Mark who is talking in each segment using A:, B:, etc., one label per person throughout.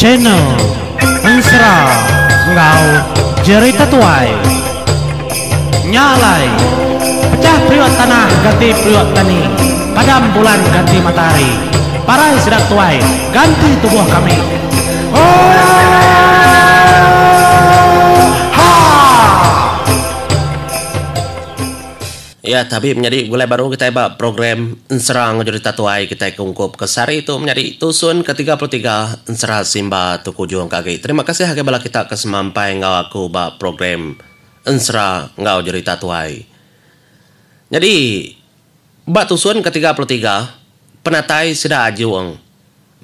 A: channel Ensra Ngau Jerita Tuai Nyalai Pecah priok tanah ganti priok tani, padam bulan ganti matahari, parai sedap tuai ganti tubuh kami.
B: Ya, tapi menjadi mulai baru kita buat program Ensra Jerita Tuai kita kungkup ke sari itu menjadi tusun ke-33 Ensra Simba Tuku Juang Kaki. Terima kasih hake bala kita kesemampai ngau aku buat program Ensra Ngau Jerita Tuai. Jadi buat tusun ke-33 penatai sudah ajuang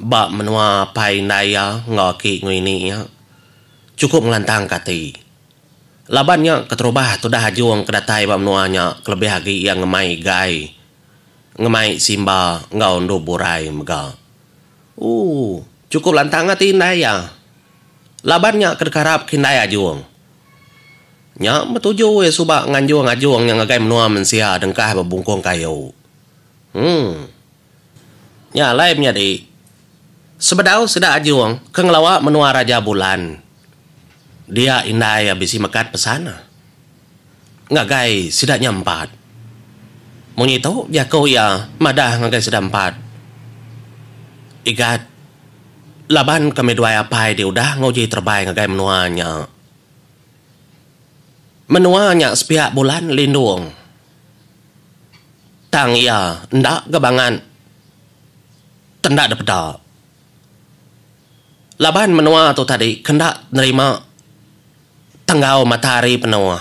B: buat menua pai naya ngau ki ngini ya. Cukup melantang kati. Labannya keterubah tu dah hajuang kedatai bab nuanya kelebih lagi yang ngemai gai ngemai simba ngau ndo burai mega. Cukup lantang ati naya. Labannya kedekarap kinai hajuang. Nya metuju we subak nganjuang yang ngagai menua mensia dengkah babungkong kayu. Nya lainnya di sebedau sudah ajuang kenglawa menua raja bulan. Dia indai habisi mekat pesana. Ngagai sudah nyampat. Monyito ya kau ya madah ngagai sudah empat. Igat laban kami dua apai dia udah ngoji terbaik ngagai menuanya. Menuanya sepihak bulan lindung. Tang ya ndak gebangan. Tendak dapeda. Laban menua tu tadi kendak nerima tenggau matahari penuh.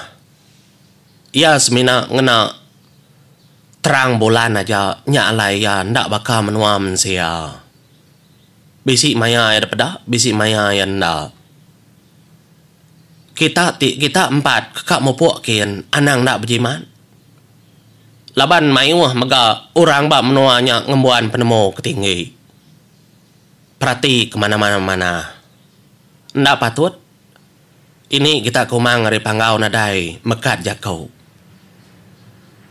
B: Ya semina ngena terang bulan aja nyalai ya ndak bakal menua mensia. Bisi maya ya dapeda, bisi maya ya ndak. Kita empat kakak mau puak kian anang ndak berjiman. Laban mayuh mega orang bak menuanya ngembuan penemu ketinggi. Perhati kemana-mana. Ndak patut. Ini kita kumang ngeri panggau nadai mekat jakau.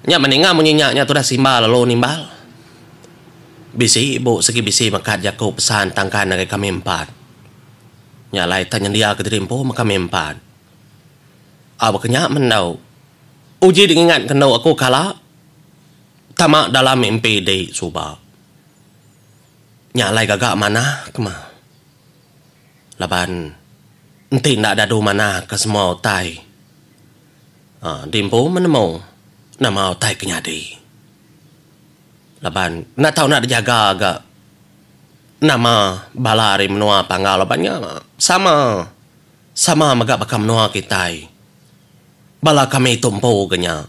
B: Nya meninga munyinyaknya tu dah simba lalu nimbal. Bisi ibu segi bisi mekat jakau pesan tangkan dari kami empat. Nya lai tanya dia ke terimpu maka kami empat. Abu kenyak mendau. Uji diingat kendau aku kala tamak dalam mimpi di subak. Nya lai gagak mana kemah. Laban nanti nak dadu mana ke semua otai. Dimpu menemu nama otai kenyadi. Laban nak tahu nak dijaga agak nama balari menua panggal labannya sama megak bakal menua kita. Bala kami tumpu kenya.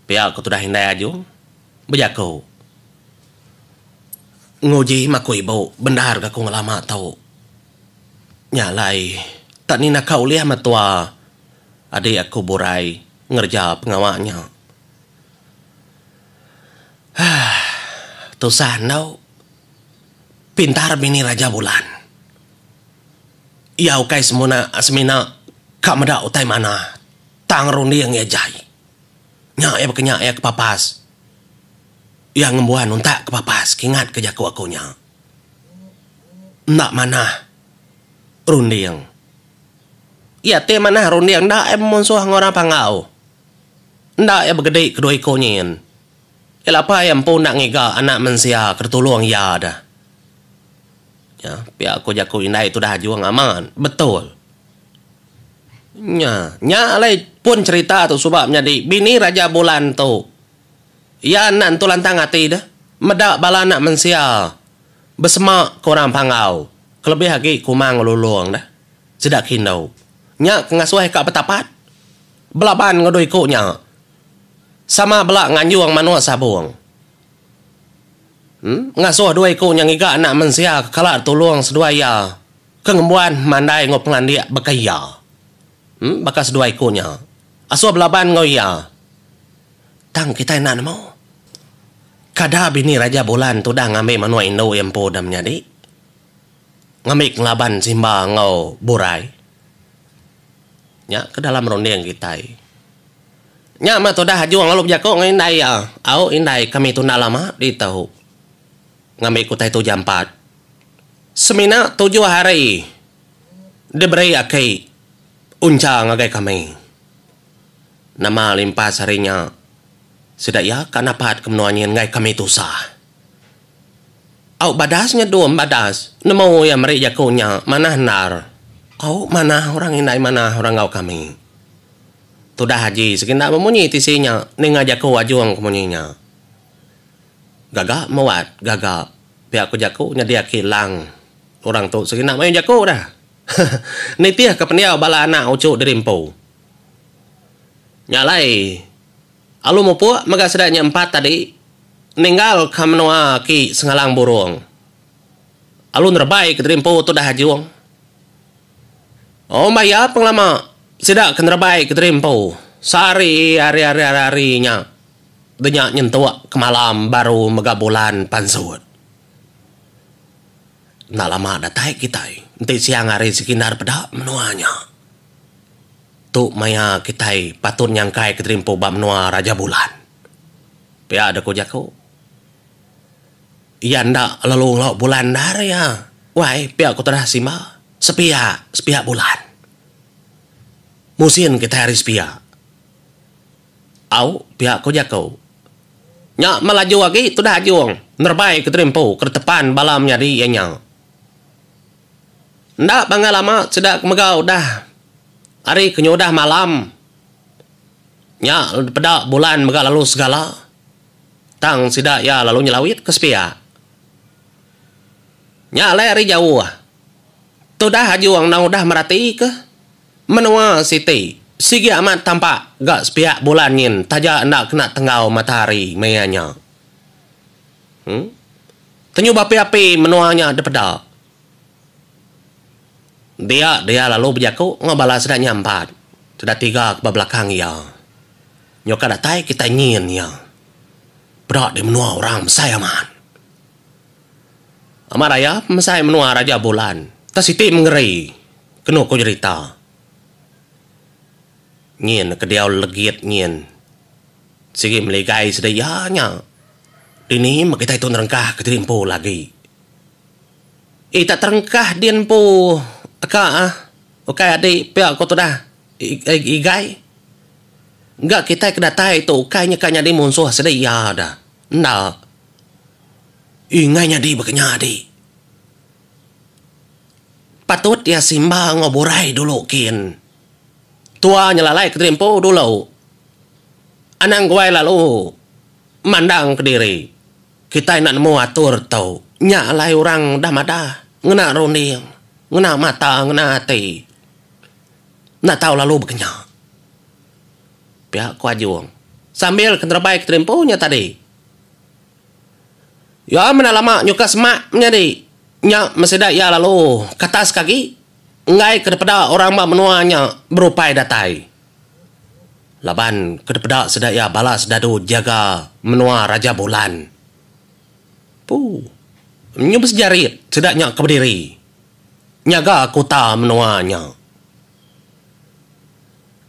B: Pihak aku sudah hindai aju berjaku. Nguji maku ibu bendar aku ngelama tahu. Nyalai tak ni nak kau lihat matua adik aku burai ngerja pengawaknya. Tusan tau pintar bini raja bulan. Ia ukai semuna kak meda utai mana tang rundi yang ia jai. Nya ia berkenyak ia kepapas. Ia ngembuan untak kepapas kingat ke jaku akunya. Nak mana rundiang. Ya te mana rundiang ndak em monsuh ngora pangau. Ndak ya begede kedua ikonyen. Ya apa yang pun nak ngega anak mensia kertulung ya dah. Ya, pihak aku jaku indai itu dah juang aman. Betul. Nya alai pun cerita tu sebabnya di bini raja bulan tu. Ya anak tu lantang hati dah. Medak bala anak mensia. Besemak korang pangau. Kelebih lagi kumang luluang dah. Sedak hindau. Nya ngasuh kak petapat. Belaban ngodoi koknya. Sama belak nganjuang manua sabung. Ngasuh dua koknya ngiga anak mensia kalak tolong sedua ya. Kengembuan mandai ngop ngelandia bekaya. Bakas dua koknya. Asuh belaban ngoya. Tang kita enak mau. Kada bini raja bulan tu dah ngambil manua indo yang podamnya di. Ngamik ngelaban simba ngau burai. Ya ke dalam ronde yang kita. Nya mah tu dah hajuang lalu jakok ngindai ya. Au indai kami tu nak lama di tahu. Ngamik kutai tu jam 4. Semina 7 hari diberi akai uncang agai kami. Nama limpas harinya sidak ya kanapat kemenuannya ngai kami tusah. Au badasnya dua badas. Nemo ya meri jakonya mana nar. Au mana orang indai mana orang ngau kami. Tudah haji sekindak memunyi tisinya ninga jako wajuang kemunyinya. Gagak mewat gagak. Pihak ku jako nyadia kilang. Orang tu sekindak main jako dah. Nitiah kepeniau bala anak ucuk dirimpo. Nyalai. Alu mau puak maga sedaknya 4 tadi. Ninggal kamnoa ki sengalang burung. Alu nerbai kedirimpo tu dah hajuang. Oh maya penglama. Sidak kenerbai kedirimpo. Sari hari-harinya. Denyak nyentuak ke malam baru mega bulan pansut. Nak lama datai kita. Nanti siang hari sekinar pedak menuanya. Tu maya kita patun nyangkai kedirimpo bab menua Raja Bulan. Pia ada ko jako. Iya ndak lalu lauk bulan dari ya. Wai pia ko tedah sima. Sepia bulan. Musin kita hari sepia. Au pia ko jako. Nya melaju lagi tu dah juang. Nerbai kedirimpo kertepan balamnya di ianya. Ndak bangga lama sedak megau dah. Hari kenyodah malam. Nya pedak bulan mega lalu segala. Tang sidak ya lalu nyelawit ke sepia. Nya lari jauh. Tu dah hajuang nang udah merati ke. Menua siti. Sigi amat tampak gak sepia bulan yin. Taja ndak kena tenggau matahari mayanya. Tenyu bapi-api menuanya de pedak. Dia lalu berjaku ngabala sudah nyampat. Sudah 3 ke belakang ya. Nyoka datai kita nyin ya. Berat di menua orang saya man. Amaraya mesai menua Raja Bulan. Ta siti mengeri. Kenu ko cerita. Nyin ke dia legit nyin. Sigi meligai sedayanya. Dini makita itu nerengkah ke dirimpo lagi. Tak terengkah dirimpo. Oke adik pihak kau tu dah igai enggak kita kedatai tu kayaknya kanya di musuh sedia dah ndak ingainya di bekenya di patut ya simba ngoborai dulu kin tua nyelalai keterimpo dulu anang gue lalu mandang ke diri kita nak nemu atur tau nyalai orang dah madah ngena ronding ngena mata, ngena hati. Nak tahu lalu bekenya. Pihak kuajuang. Sambil keterbaik terimpunya tadi. Ya mana lama nyuka semak menjadi. Nya meseda ya lalu katas kaki. Ngai kedepada orang mak menuanya berupai datai. Laban kedepada sedak ya balas dadu jaga menua Raja Bulan. Nyubes jarit sedaknya keberdiri. Nyaga kota menuanya.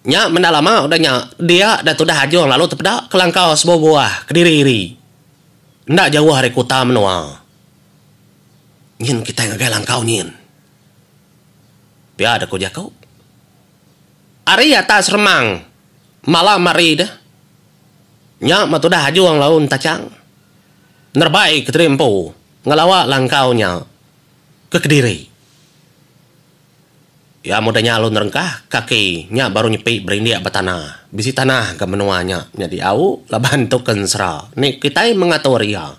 B: Nya mendalama udahnya dia dah tu dah hajuang lalu terpedak kelangkau sebuah buah kediri. Ndak jauh hari kota menua. Nyin kita ngagai langkau nyin. Pia ada ko jakau. Ari atas remang. Malam hari dah. Nya matu dah hajuang laun tacang. Nerbai keterimpo ngelawak langkaunya ke Kediri. Ya mudahnya alun rengkah kaki nya baru nyepi berindia batana bisi tanah ke menuanya jadi au laban tu kensra ni kita mengatur ya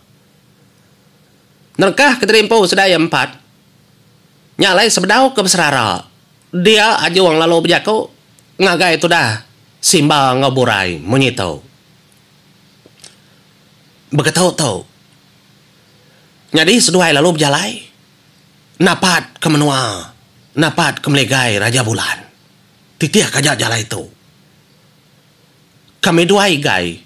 B: nerkah keterimpo sedaya 4 nyalai sebedau ke besarara dia ajuang lalu berjaku ngagai itu dah simba ngaburai menyitau begitu tau jadi seduai lalu berjalai napat ke menua napat kemelegai Raja Bulan. Titiah kajak jala itu. Kami dua igai.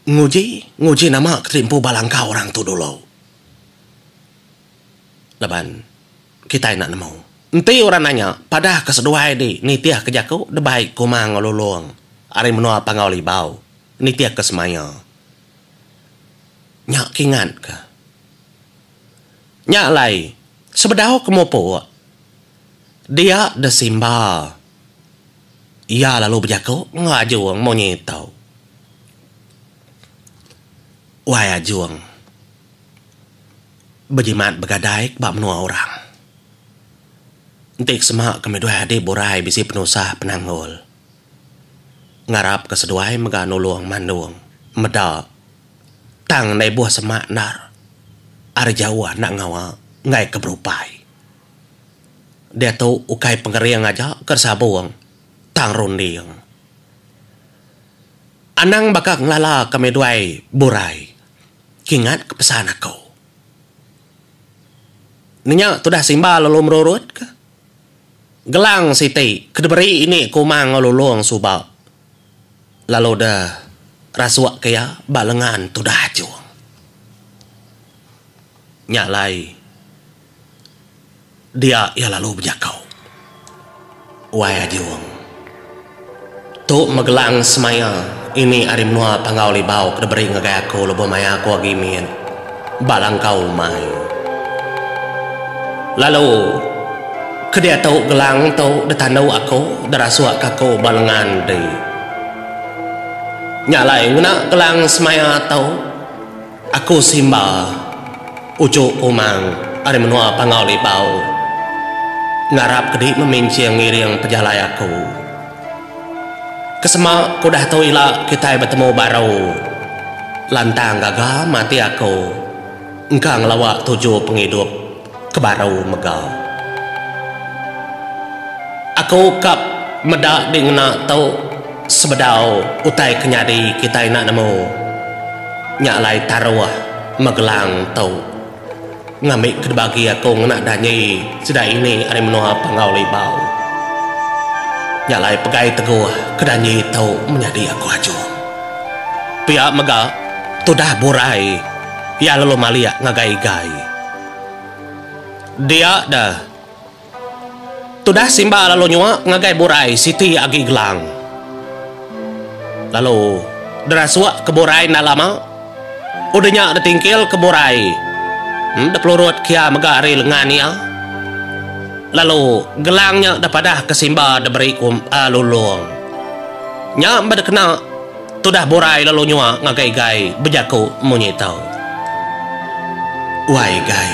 B: Nguji nama ketimpu balangka orang tu dulu. Laban, kita nak nemu. Nanti orang nanya, pada keseduai di, nitiah kejaku, debaik kumang ngololong. Ari menua pangoli bau. Nitiah kesemaya. Nyak kingat ke? Nyak lai. Sebedau kemopo. Dia de Simba. Ia lalu berjago ngajuang monyet tau. Wai ajuang. Berjimat begadai bak menua orang. Entik semak kami dua adik borai bisi penusah penanggul. Ngarap keseduai mega nuluang manduang. Meda. Tang nai buah semak nar. Ada jauh nak ngawa ngai keberupai. Dia tahu ukai pengeriang aja kersabuang. Tang rundiang. Anang bakal ngelala kami duai borai. Kingat kepesan aku. Ninya tu dah Simba lalu merurut ke? Gelang siti, kedeberi ini kumang ngeluluang subak. Lalu dah rasuak kaya balengan tu dah juang. Nyalai. Dia ia lalu berjakau. Wai juang. Tu megelang semaya ini arim nua pangau libau kedeberi ngagay aku lobo maya aku agimin balang kau mai. Lalu kedia tau gelang tau detandau aku darasuak kako balengan dei. Nyalai nguna gelang semaya tau aku Simba ujuk umang arim nua pangau libau ngarap kedi memincing ngiriang pejalai aku. Kesemak ku dah tahu ila kita bertemu baru. Lantang gagal mati aku. Engkang lawak tujuh penghidup ke baru megau. Aku kap medak dingna tahu sebedau utai kenyadi kita nak nemu. Nyalai taruah megelang tahu. Ngamik kedbagi aku nak danyi sedai ini ada menua pengau libau. Nyalai pegai teguh kedanyi tahu menjadi aku aju. Pihak mega tu dah borai. Ya lalu malia ngagai-gai. Dia dah tu dah Simba lalu nyua ngagai borai siti agi gelang. Lalu derasuak ke borai na lama. Udahnya ada tingkil ke borai. Dah pelurut kia mega ari lengan ya. Lalu gelangnya dapadah ke Simba diberi lulung. Nya pada kena tu dah borai lalu nyua ngagai-gai berjaku monyet tau. Wai gai.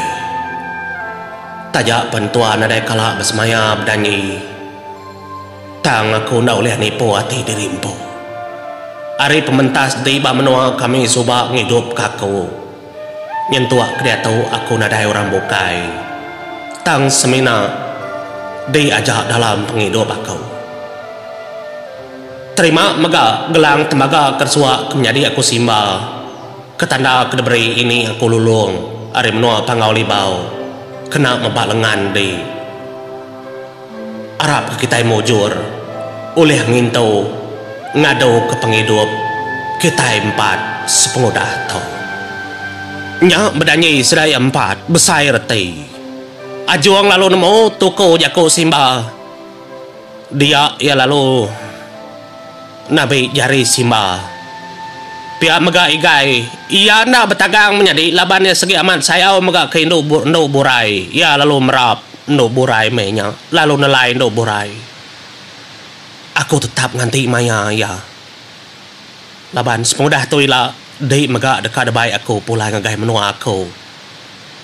B: Tajak pentuan ada kala bersemaya berdanyi. Tang aku nak oleh nipu hati dirimpu. Hari pementas tiba menua kami subak ngidup kaku. Nyentuak kedia tahu aku nadai orang bukai. Tang semina diajak dalam penghidup aku. Terima mega gelang tembaga kersuak menjadi aku Simba. Ketanda kedeberi ini aku lulung. Ari menua pangau libau. Kena membalengan di. Arab ke kita mujur. Oleh ngintau. Ngadu ke penghidup. Kita empat sepengudah tau. Nya berdanyi sedaya empat besai reti. Ajuang lalu nemu tuku jaku Simba. Dia ia lalu nabi jari Simba. Pihak mega igai. Ia nak bertagang menjadi labannya segi aman saya mega ke no burai. Ia lalu merap no burai menya. Lalu nelai no burai. Aku tetap nganti maya ya. Laban semudah tu ila di mega dekat debai aku pulai ngagai menua aku.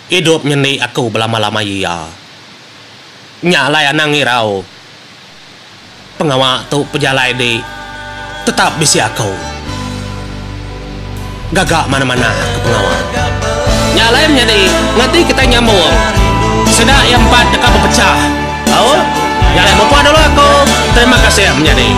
B: Hidup nyeni aku belama-lama iya. Nyalai anang irau. Pengawak tu pejalai di tetap bisi aku. Gagak mana-mana ke pengawak. Nyalai menjadi nganti kita nyambung. Sedak yang empat dekat berpecah. Oh, nyalai berpuas dulu aku. Terima kasih menjadi.